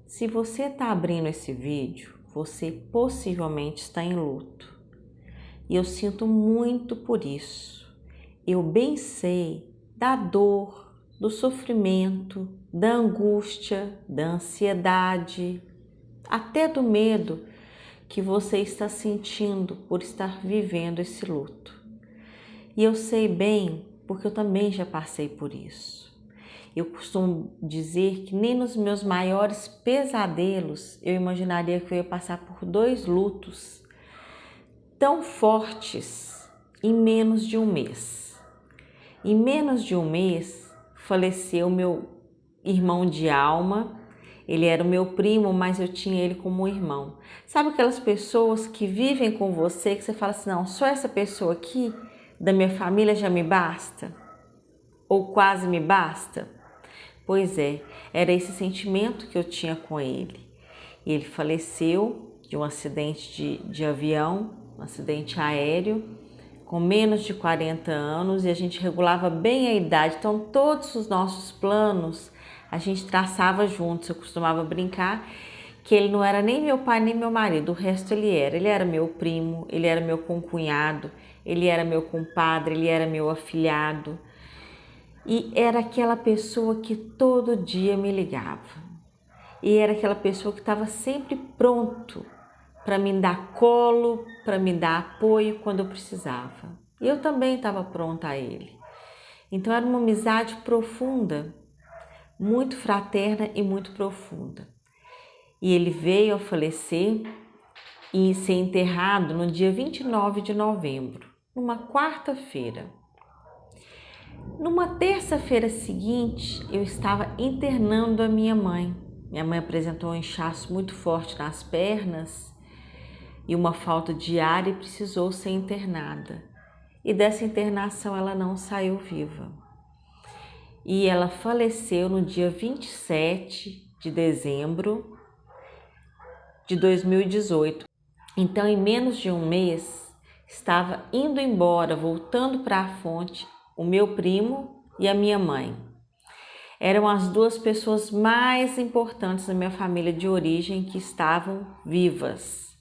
Se você está abrindo esse vídeo, você possivelmente está em luto. E eu sinto muito por isso. Eu bem sei da dor, do sofrimento, da angústia, da ansiedade, até do medo que você está sentindo por estar vivendo esse luto. E eu sei bem porque eu também já passei por isso. Eu costumo dizer que nem nos meus maiores pesadelos eu imaginaria que eu ia passar por 2 lutos tão fortes em menos de um mês. Em menos de um mês faleceu meu irmão de alma. Ele era o meu primo, mas eu tinha ele como irmão. Sabe aquelas pessoas que vivem com você, que você fala assim, não, só essa pessoa aqui da minha família já me basta? Ou quase me basta? Pois é, era esse sentimento que eu tinha com ele. Ele faleceu de um acidente de avião, um acidente aéreo, com menos de 40 anos, e a gente regulava bem a idade. Então todos os nossos planos a gente traçava juntos. Eu costumava brincar que ele não era nem meu pai nem meu marido, o resto ele era. Ele era meu primo, ele era meu concunhado, ele era meu compadre, ele era meu afilhado. E era aquela pessoa que todo dia me ligava. E era aquela pessoa que estava sempre pronto para me dar colo, para me dar apoio quando eu precisava. E eu também estava pronta a ele. Então era uma amizade profunda, muito fraterna e muito profunda. E ele veio a falecer e ser enterrado no dia 29 de novembro, numa quarta-feira. Numa terça-feira seguinte, eu estava internando a minha mãe. Minha mãe apresentou um inchaço muito forte nas pernas e uma falta de ar e precisou ser internada. E dessa internação ela não saiu viva. E ela faleceu no dia 27 de dezembro de 2018. Então, em menos de um mês, estava indo embora, voltando para a fonte, o meu primo e a minha mãe. Eram as 2 pessoas mais importantes da minha família de origem que estavam vivas,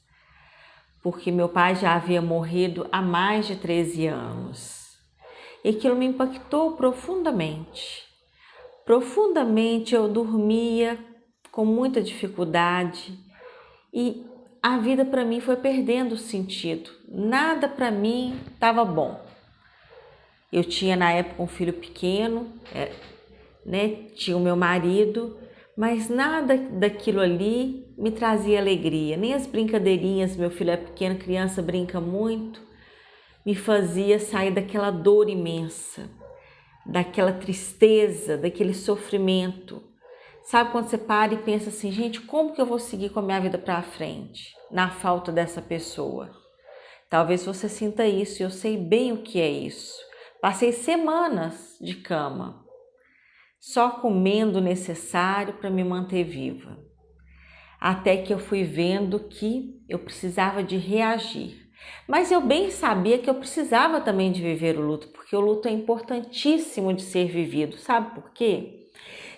porque meu pai já havia morrido há mais de 13 anos. E aquilo me impactou profundamente. Profundamente eu dormia com muita dificuldade e a vida para mim foi perdendo sentido. Nada para mim estava bom. Eu tinha na época um filho pequeno, tinha o meu marido, mas nada daquilo ali me trazia alegria. Nem as brincadeirinhas, meu filho é pequeno, criança brinca muito, me fazia sair daquela dor imensa, daquela tristeza, daquele sofrimento. Sabe quando você para e pensa assim, gente, como que eu vou seguir com a minha vida para frente, na falta dessa pessoa? Talvez você sinta isso, e eu sei bem o que é isso. Passei semanas de cama, só comendo o necessário para me manter viva. Até que eu fui vendo que eu precisava de reagir. Mas eu bem sabia que eu precisava também de viver o luto, porque o luto é importantíssimo de ser vivido. Sabe por quê?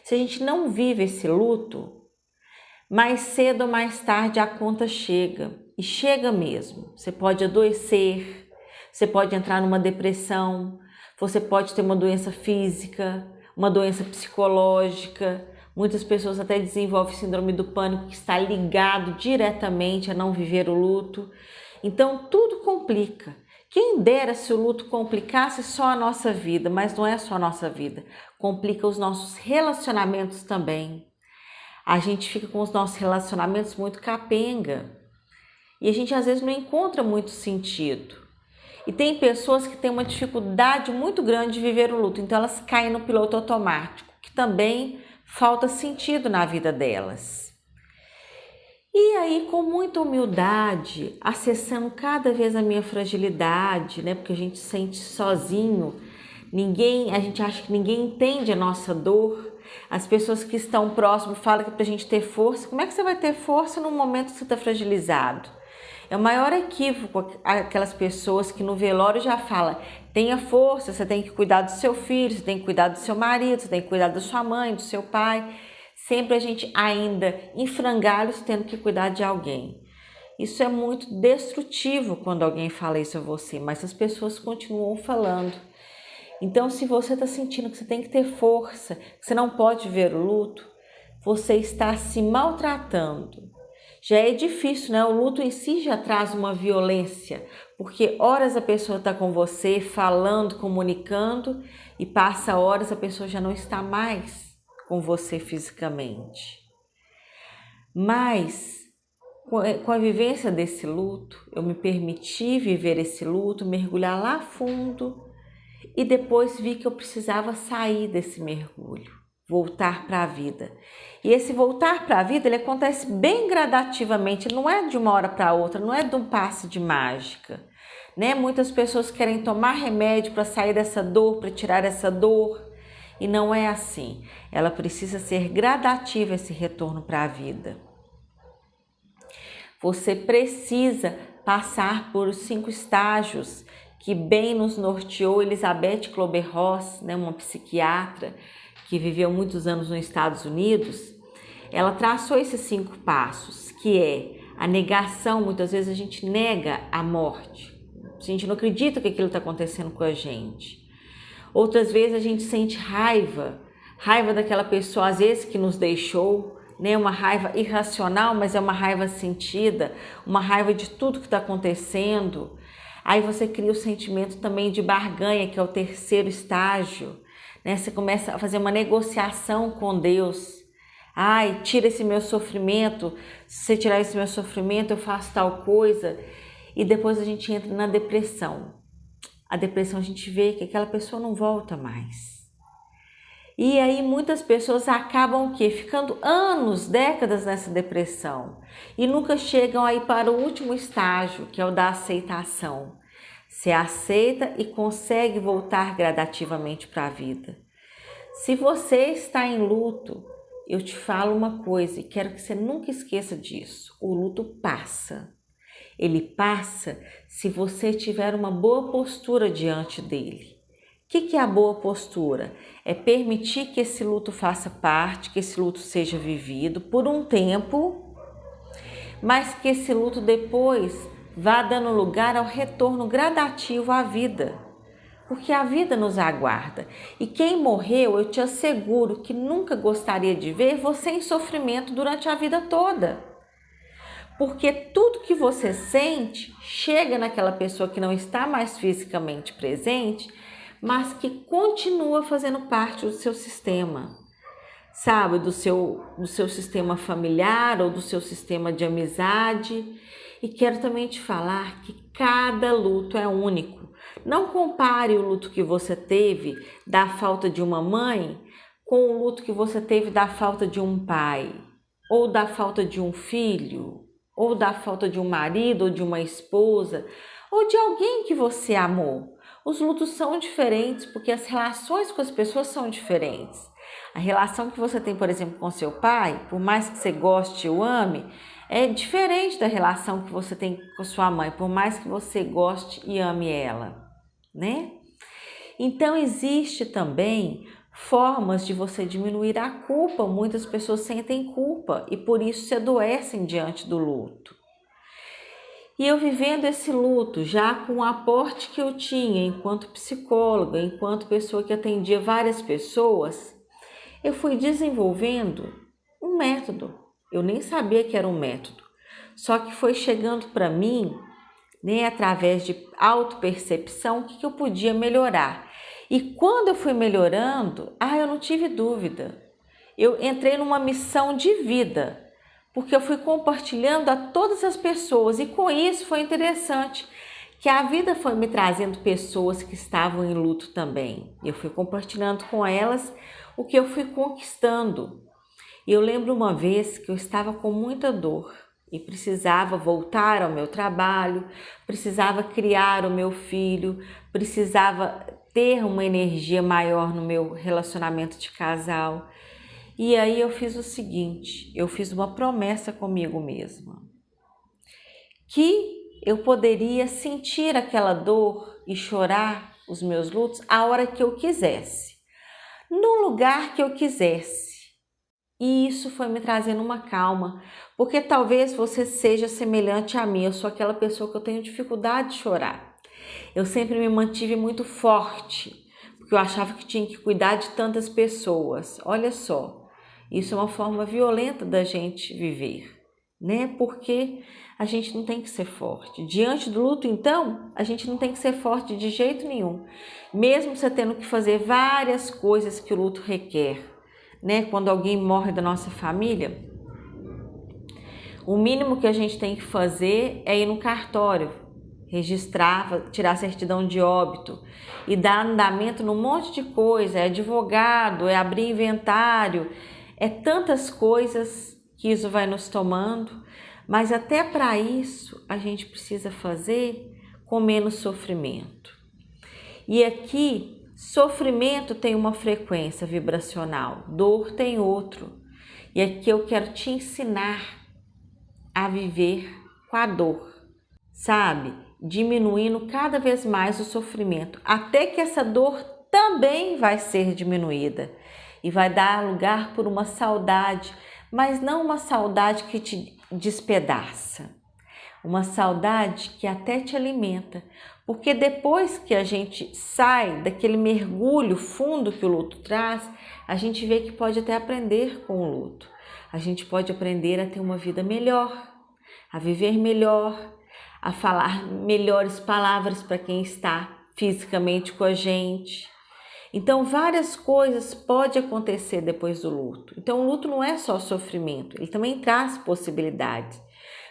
Se a gente não vive esse luto, mais cedo ou mais tarde a conta chega. E chega mesmo. Você pode adoecer, você pode entrar numa depressão, você pode ter uma doença física, uma doença psicológica. Muitas pessoas até desenvolvem síndrome do pânico, que está ligado diretamente a não viver o luto. Então tudo complica. Quem dera se o luto complicasse só a nossa vida, mas não é só a nossa vida. Complica os nossos relacionamentos também. A gente fica com os nossos relacionamentos muito capenga. E a gente às vezes não encontra muito sentido. E tem pessoas que têm uma dificuldade muito grande de viver o luto, então elas caem no piloto automático, que também falta sentido na vida delas. E aí, com muita humildade, acessando cada vez a minha fragilidade, porque a gente se sente sozinho, a gente acha que ninguém entende a nossa dor. As pessoas que estão próximas falam que para a gente ter força. Como é que você vai ter força num momento que você está fragilizado? É o maior equívoco aquelas pessoas que no velório já falam, tenha força, você tem que cuidar do seu filho, você tem que cuidar do seu marido, você tem que cuidar da sua mãe, do seu pai. sempre a gente ainda em frangalhos tendo que cuidar de alguém. Isso é muito destrutivo quando alguém fala isso a você, mas as pessoas continuam falando. Então, se você está sentindo que você tem que ter força, que você não pode ver o luto, você está se maltratando. Já é difícil, né? O luto em si já traz uma violência, porque horas a pessoa está com você, falando, comunicando, e passa horas a pessoa já não está mais com você fisicamente. Mas, com a vivência desse luto, eu me permiti viver esse luto, mergulhar lá fundo, e depois vi que eu precisava sair desse mergulho, voltar para a vida. E esse voltar para a vida, ele acontece bem gradativamente, não é de uma hora para outra, não é de um passe de mágica, né? Muitas pessoas querem tomar remédio para sair dessa dor, para tirar essa dor, e não é assim. Ela precisa ser gradativa, esse retorno para a vida. Você precisa passar por os 5 estágios que bem nos norteou Elizabeth Kübler-Ross, né, uma psiquiatra que viveu muitos anos nos Estados Unidos. Ela traçou esses 5 passos, que é a negação. Muitas vezes a gente nega a morte, a gente não acredita que aquilo está acontecendo com a gente. Outras vezes a gente sente raiva daquela pessoa, às vezes que nos deixou, né? Uma raiva irracional, mas é uma raiva sentida, uma raiva de tudo que está acontecendo. Aí você cria o sentimento também de barganha, que é o 3º estágio, né? Você começa a fazer uma negociação com Deus. Ai, tira esse meu sofrimento, se você tirar esse meu sofrimento, eu faço tal coisa. E depois a gente entra na depressão. A depressão, a gente vê que aquela pessoa não volta mais. E aí muitas pessoas acabam o quê? Ficando anos, décadas nessa depressão e nunca chegam aí para o último estágio, que é o da aceitação. Você aceita e consegue voltar gradativamente para a vida. Se você está em luto, eu te falo uma coisa e quero que você nunca esqueça disso. O luto passa. Ele passa se você tiver uma boa postura diante dele. O que é a boa postura? É permitir que esse luto faça parte, que esse luto seja vivido por um tempo, mas que esse luto depois vá dando lugar ao retorno gradativo à vida, porque a vida nos aguarda. E quem morreu, eu te asseguro que nunca gostaria de ver você em sofrimento durante a vida toda. Porque tudo que você sente chega naquela pessoa que não está mais fisicamente presente, mas que continua fazendo parte do seu sistema, sabe? Do seu sistema familiar ou do seu sistema de amizade. E quero também te falar que cada luto é único. Não compare o luto que você teve da falta de uma mãe com o luto que você teve da falta de um pai, ou da falta de um filho, ou da falta de um marido ou de uma esposa, ou de alguém que você amou. Os lutos são diferentes porque as relações com as pessoas são diferentes. A relação que você tem, por exemplo, com seu pai, por mais que você goste e o ame, é diferente da relação que você tem com sua mãe, por mais que você goste e ame ela, né? Então, existe também formas de você diminuir a culpa. Muitas pessoas sentem culpa e por isso se adoecem diante do luto. E eu vivendo esse luto, já com o aporte que eu tinha enquanto psicóloga, enquanto pessoa que atendia várias pessoas, eu fui desenvolvendo um método. Eu nem sabia que era um método, só que foi chegando para mim, né, através de autopercepção, o que eu podia melhorar. E quando eu fui melhorando, eu não tive dúvida. Eu entrei numa missão de vida, porque eu fui compartilhando a todas as pessoas, e com isso foi interessante, que a vida foi me trazendo pessoas que estavam em luto também. Eu fui compartilhando com elas o que eu fui conquistando. E eu lembro uma vez que eu estava com muita dor e precisava voltar ao meu trabalho, precisava criar o meu filho, precisava ter uma energia maior no meu relacionamento de casal. E aí eu fiz o seguinte, eu fiz uma promessa comigo mesma, que eu poderia sentir aquela dor e chorar os meus lutos a hora que eu quisesse, no lugar que eu quisesse. E isso foi me trazendo uma calma, porque talvez você seja semelhante a mim. Eu sou aquela pessoa que eu tenho dificuldade de chorar. Eu sempre me mantive muito forte, porque eu achava que tinha que cuidar de tantas pessoas. Olha só, isso é uma forma violenta da gente viver, né? Porque a gente não tem que ser forte. Diante do luto, então, a gente não tem que ser forte de jeito nenhum. Mesmo você tendo que fazer várias coisas que o luto requer, né? Quando alguém morre da nossa família, o mínimo que a gente tem que fazer é ir no cartório, registrar, tirar a certidão de óbito e dar andamento num monte de coisa, é advogado, é abrir inventário, é tantas coisas que isso vai nos tomando, mas até para isso a gente precisa fazer com menos sofrimento. E aqui, sofrimento tem uma frequência vibracional, dor tem outro. E aqui eu quero te ensinar a viver com a dor, sabe? Diminuindo cada vez mais o sofrimento, até que essa dor também vai ser diminuída e vai dar lugar por uma saudade, mas não uma saudade que te despedaça, uma saudade que até te alimenta, porque depois que a gente sai daquele mergulho fundo que o luto traz, a gente vê que pode até aprender com o luto. A gente pode aprender a ter uma vida melhor, a viver melhor, a falar melhores palavras para quem está fisicamente com a gente. Então, várias coisas podem acontecer depois do luto. Então, o luto não é só sofrimento, ele também traz possibilidades.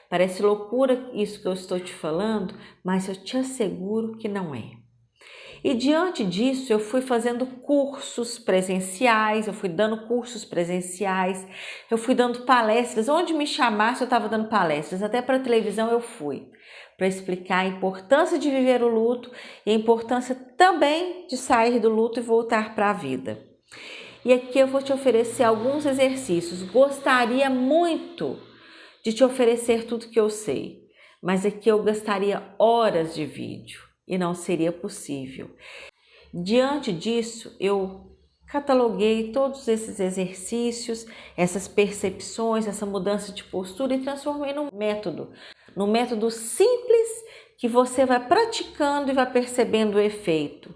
Parece loucura isso que eu estou te falando, mas eu te asseguro que não é. E diante disso, eu fui fazendo cursos presenciais, eu fui dando cursos presenciais, eu fui dando palestras, onde me chamasse eu estava dando palestras, até para televisão eu fui, para explicar a importância de viver o luto e a importância também de sair do luto e voltar para a vida. E aqui eu vou te oferecer alguns exercícios. Gostaria muito de te oferecer tudo que eu sei, mas aqui eu gastaria horas de vídeo e não seria possível. Diante disso, eu cataloguei todos esses exercícios, essas percepções, essa mudança de postura e transformei num método simples que você vai praticando e vai percebendo o efeito.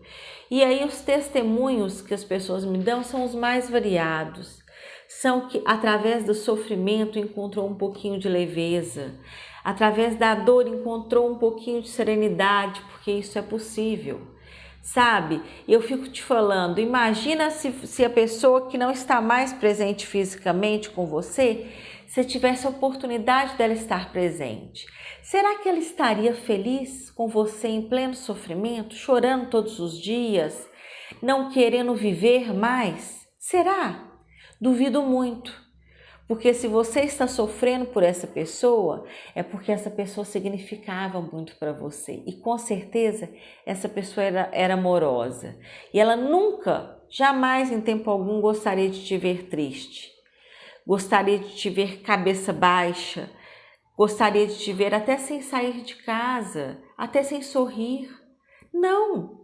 E aí os testemunhos que as pessoas me dão são os mais variados. São que através do sofrimento encontrou um pouquinho de leveza, através da dor encontrou um pouquinho de serenidade, porque isso é possível. Sabe, eu fico te falando, imagina se a pessoa que não está mais presente fisicamente com você, se tivesse a oportunidade dela estar presente. Será que ela estaria feliz com você em pleno sofrimento, chorando todos os dias, não querendo viver mais? Será? Duvido muito. Porque se você está sofrendo por essa pessoa, é porque essa pessoa significava muito para você. E com certeza essa pessoa era amorosa. E ela nunca, jamais em tempo algum gostaria de te ver triste. Gostaria de te ver cabeça baixa. Gostaria de te ver até sem sair de casa, até sem sorrir. Não!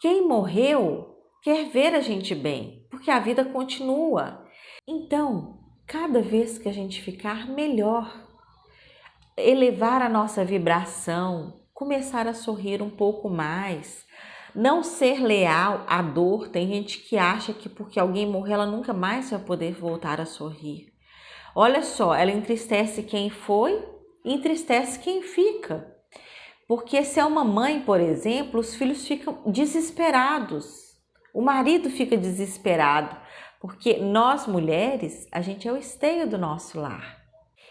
Quem morreu quer ver a gente bem, porque a vida continua. Então, cada vez que a gente ficar melhor, elevar a nossa vibração, começar a sorrir um pouco mais, não ser leal à dor. Tem gente que acha que porque alguém morreu ela nunca mais vai poder voltar a sorrir. Olha só, ela entristece quem foi e entristece quem fica. Porque se é uma mãe, por exemplo, os filhos ficam desesperados. O marido fica desesperado, porque nós mulheres, a gente é o esteio do nosso lar.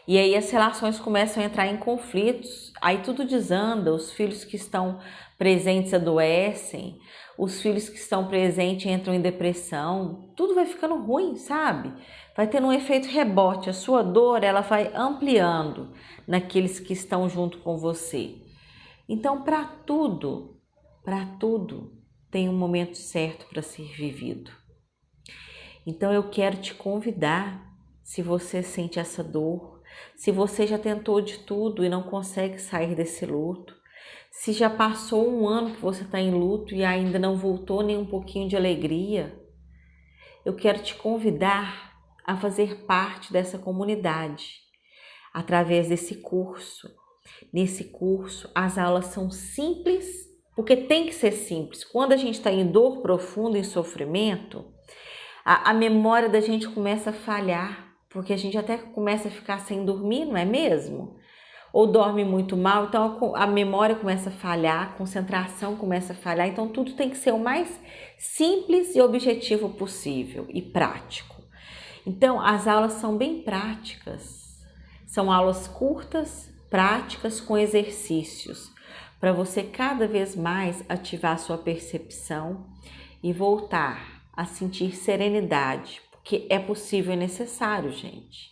E aí as relações começam a entrar em conflitos, aí tudo desanda, os filhos que estão presentes adoecem, os filhos que estão presentes entram em depressão, tudo vai ficando ruim, sabe? Vai tendo um efeito rebote, a sua dor ela vai ampliando naqueles que estão junto com você. Então, para tudo tem um momento certo para ser vivido. Então, eu quero te convidar, se você sente essa dor, se você já tentou de tudo e não consegue sair desse luto, se já passou um ano que você está em luto e ainda não voltou nem um pouquinho de alegria, eu quero te convidar a fazer parte dessa comunidade através desse curso. Nesse curso, as aulas são simples, porque tem que ser simples. Quando a gente está em dor profunda, em sofrimento, a memória da gente começa a falhar, porque a gente até começa a ficar sem dormir, não é mesmo? Ou dorme muito mal, então a memória começa a falhar, a concentração começa a falhar, então tudo tem que ser o mais simples e objetivo possível e prático. Então as aulas são bem práticas, são aulas curtas, práticas com exercícios, para você cada vez mais ativar sua percepção e voltar a sentir serenidade, porque é possível e necessário, gente.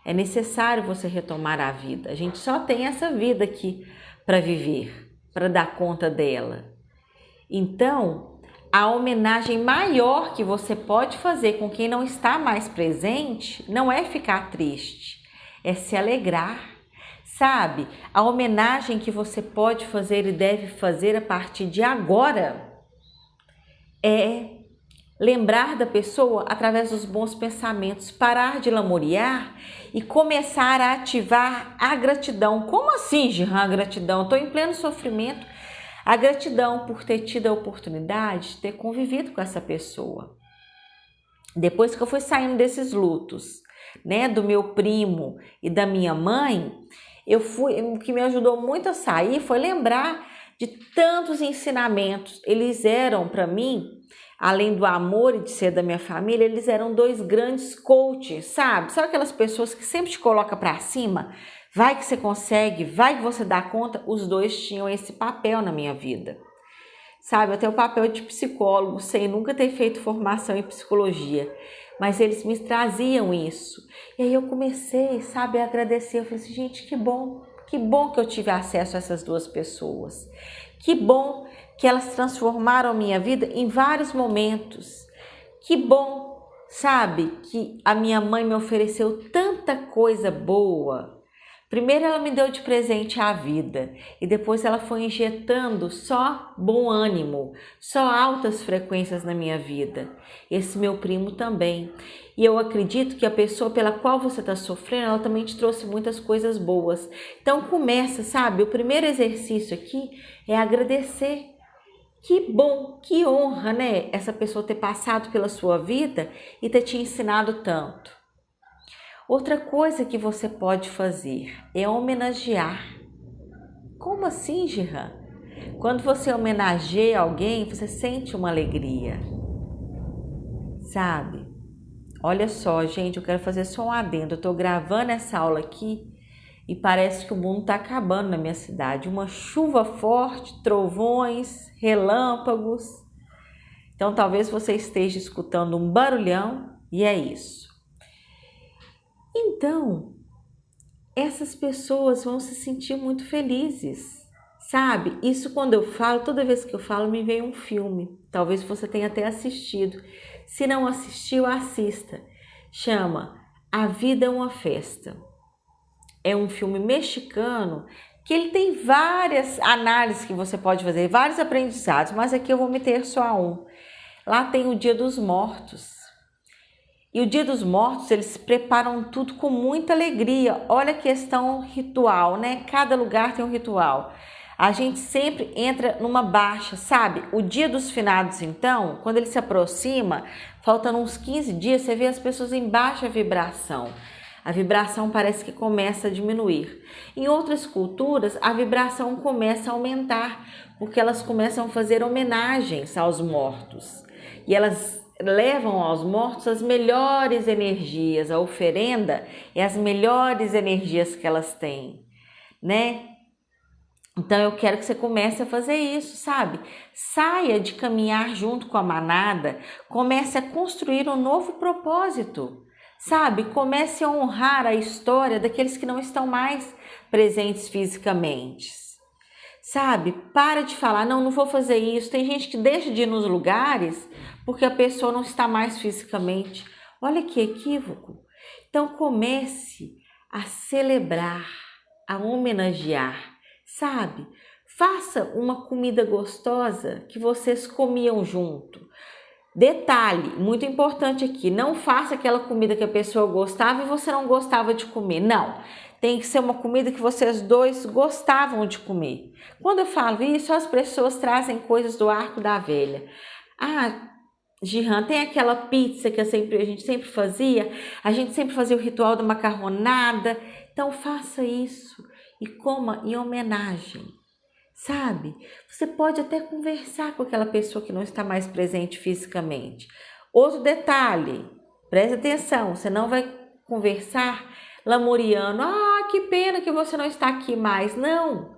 É necessário você retomar a vida. A gente só tem essa vida aqui para viver, para dar conta dela. Então, a homenagem maior que você pode fazer com quem não está mais presente não é ficar triste, é se alegrar. Sabe? A homenagem que você pode fazer e deve fazer a partir de agora é lembrar da pessoa através dos bons pensamentos, parar de lamuriar e começar a ativar a gratidão. Como assim, Gihan, a gratidão? Estou em pleno sofrimento. A gratidão por ter tido a oportunidade de ter convivido com essa pessoa. Depois que eu fui saindo desses lutos, né, do meu primo e da minha mãe, o que me ajudou muito a sair foi lembrar de tantos ensinamentos. Eles eram para mim, além do amor e de ser da minha família, eles eram dois grandes coaches, sabe? Sabe aquelas pessoas que sempre te colocam para cima? Vai que você consegue, vai que você dá conta. Os dois tinham esse papel na minha vida. Sabe, eu tenho o papel de psicólogo, sem nunca ter feito formação em psicologia, mas eles me traziam isso. E aí eu comecei, sabe, a agradecer. Eu falei assim, gente, que bom que eu tive acesso a essas duas pessoas. Que bom que elas transformaram a minha vida em vários momentos. Que bom, sabe, que a minha mãe me ofereceu tanta coisa boa. Primeiro ela me deu de presente a vida e depois ela foi injetando só bom ânimo, só altas frequências na minha vida. Esse meu primo também. E eu acredito que a pessoa pela qual você está sofrendo, ela também te trouxe muitas coisas boas. Então começa, sabe? O primeiro exercício aqui é agradecer. Que bom, que honra, né? Essa pessoa ter passado pela sua vida e ter te ensinado tanto. Outra coisa que você pode fazer é homenagear. Como assim, Gihan? Quando você homenageia alguém, você sente uma alegria, sabe? Olha só, gente, eu quero fazer só um adendo. Eu tô gravando essa aula aqui e parece que o mundo tá acabando na minha cidade. Uma chuva forte, trovões, relâmpagos. Então, talvez você esteja escutando um barulhão e é isso. Então, essas pessoas vão se sentir muito felizes, sabe? Isso quando eu falo, toda vez que eu falo, me vem um filme. Talvez você tenha até assistido. Se não assistiu, assista. Chama A Vida é uma Festa. É um filme mexicano que ele tem várias análises que você pode fazer, vários aprendizados, mas aqui eu vou meter só a um. Lá tem o Dia dos Mortos. E o Dia dos Mortos, eles preparam tudo com muita alegria. Olha a questão ritual, né? Cada lugar tem um ritual. A gente sempre entra numa baixa, sabe? O Dia dos Finados, então, quando ele se aproxima, faltando uns 15 dias, você vê as pessoas em baixa vibração. A vibração parece que começa a diminuir. Em outras culturas, a vibração começa a aumentar, porque elas começam a fazer homenagens aos mortos. E elas levam aos mortos as melhores energias, a oferenda é as melhores energias que elas têm, né? Então eu quero que você comece a fazer isso, sabe? Saia de caminhar junto com a manada, comece a construir um novo propósito, sabe? Comece a honrar a história daqueles que não estão mais presentes fisicamente. Sabe? Para de falar, não vou fazer isso. Tem gente que deixa de ir nos lugares porque a pessoa não está mais fisicamente. Olha que equívoco. Então comece a celebrar, a homenagear, sabe? Faça uma comida gostosa que vocês comiam junto. Detalhe, muito importante aqui, não faça aquela comida que a pessoa gostava e você não gostava de comer. Não, tem que ser uma comida que vocês dois gostavam de comer. Quando eu falo isso, as pessoas trazem coisas do arco da velha. Ah, Gihan, tem aquela pizza que a gente sempre fazia? A gente sempre fazia o ritual da macarronada. Então faça isso e coma em homenagem. Sabe? Você pode até conversar com aquela pessoa que não está mais presente fisicamente. Outro detalhe, preste atenção, você não vai conversar lamuriando, que pena que você não está aqui mais. Não,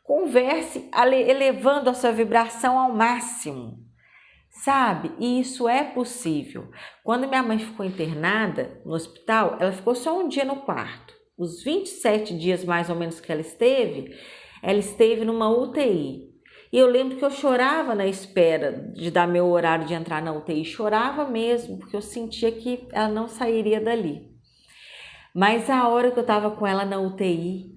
converse elevando a sua vibração ao máximo, sabe? E isso é possível. Quando minha mãe ficou internada no hospital, ela ficou só um dia no quarto. Os 27 dias mais ou menos que ela esteve numa UTI. E eu lembro que eu chorava na espera de dar meu horário de entrar na UTI. Chorava mesmo, porque eu sentia que ela não sairia dali. Mas a hora que eu estava com ela na UTI,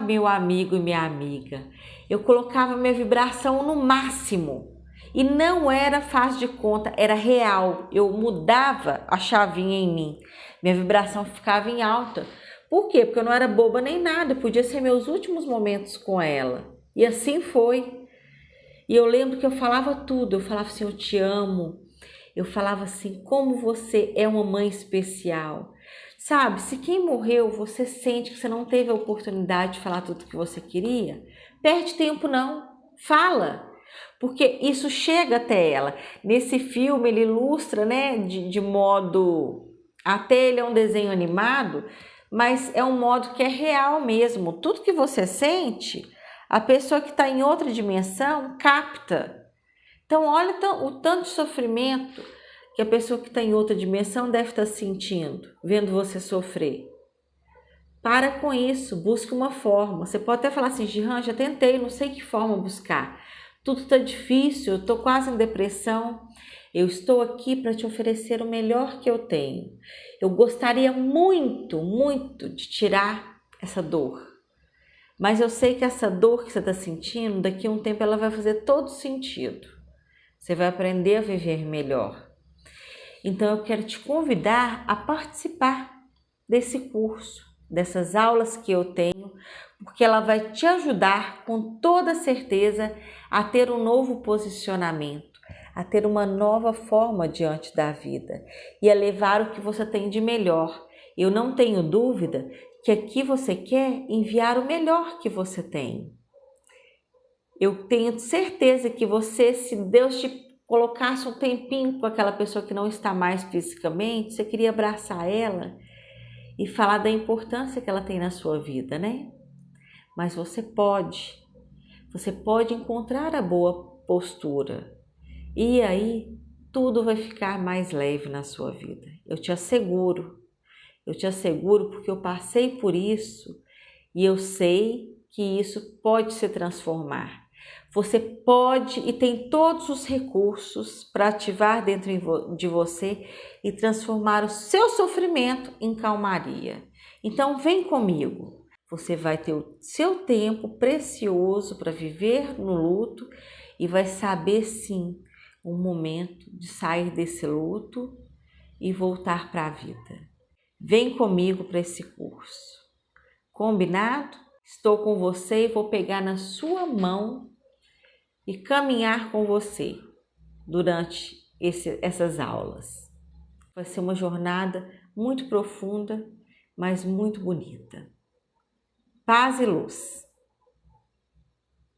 meu amigo e minha amiga, eu colocava minha vibração no máximo. E não era faz de conta, era real. Eu mudava a chavinha em mim. Minha vibração ficava em alta. Por quê? Porque eu não era boba nem nada, podia ser meus últimos momentos com ela. E assim foi. E eu lembro que eu falava tudo, eu falava assim, eu te amo. Eu falava assim, como você é uma mãe especial. Sabe, se quem morreu, você sente que você não teve a oportunidade de falar tudo que você queria, perde tempo não, fala. Porque isso chega até ela. Nesse filme ele ilustra, né, de modo, até ele é um desenho animado, mas é um modo que é real mesmo. Tudo que você sente, a pessoa que está em outra dimensão capta. Então, olha o tanto de sofrimento que a pessoa que está em outra dimensão deve estar sentindo, vendo você sofrer. Para com isso, busque uma forma. Você pode até falar assim, Gihan, já tentei, não sei que forma buscar. Tudo está difícil, eu estou quase em depressão. Eu estou aqui para te oferecer o melhor que eu tenho. Eu gostaria muito, muito de tirar essa dor. Mas eu sei que essa dor que você está sentindo, daqui a um tempo ela vai fazer todo sentido. Você vai aprender a viver melhor. Então eu quero te convidar a participar desse curso, dessas aulas que eu tenho, porque ela vai te ajudar com toda certeza a ter um novo posicionamento, a ter uma nova forma diante da vida e a levar o que você tem de melhor. Eu não tenho dúvida que aqui você quer enviar o melhor que você tem. Eu tenho certeza que você, se Deus te colocasse um tempinho com aquela pessoa que não está mais fisicamente, você queria abraçar ela e falar da importância que ela tem na sua vida, né? Mas você pode encontrar a boa postura e aí tudo vai ficar mais leve na sua vida. Eu te asseguro porque eu passei por isso e eu sei que isso pode se transformar. Você pode e tem todos os recursos para ativar dentro de você e transformar o seu sofrimento em calmaria. Então vem comigo. Você vai ter o seu tempo precioso para viver no luto e vai saber sim o momento de sair desse luto e voltar para a vida. Vem comigo para esse curso. Combinado? Estou com você e vou pegar na sua mão e caminhar com você durante essas aulas. Vai ser uma jornada muito profunda, mas muito bonita. Paz e luz.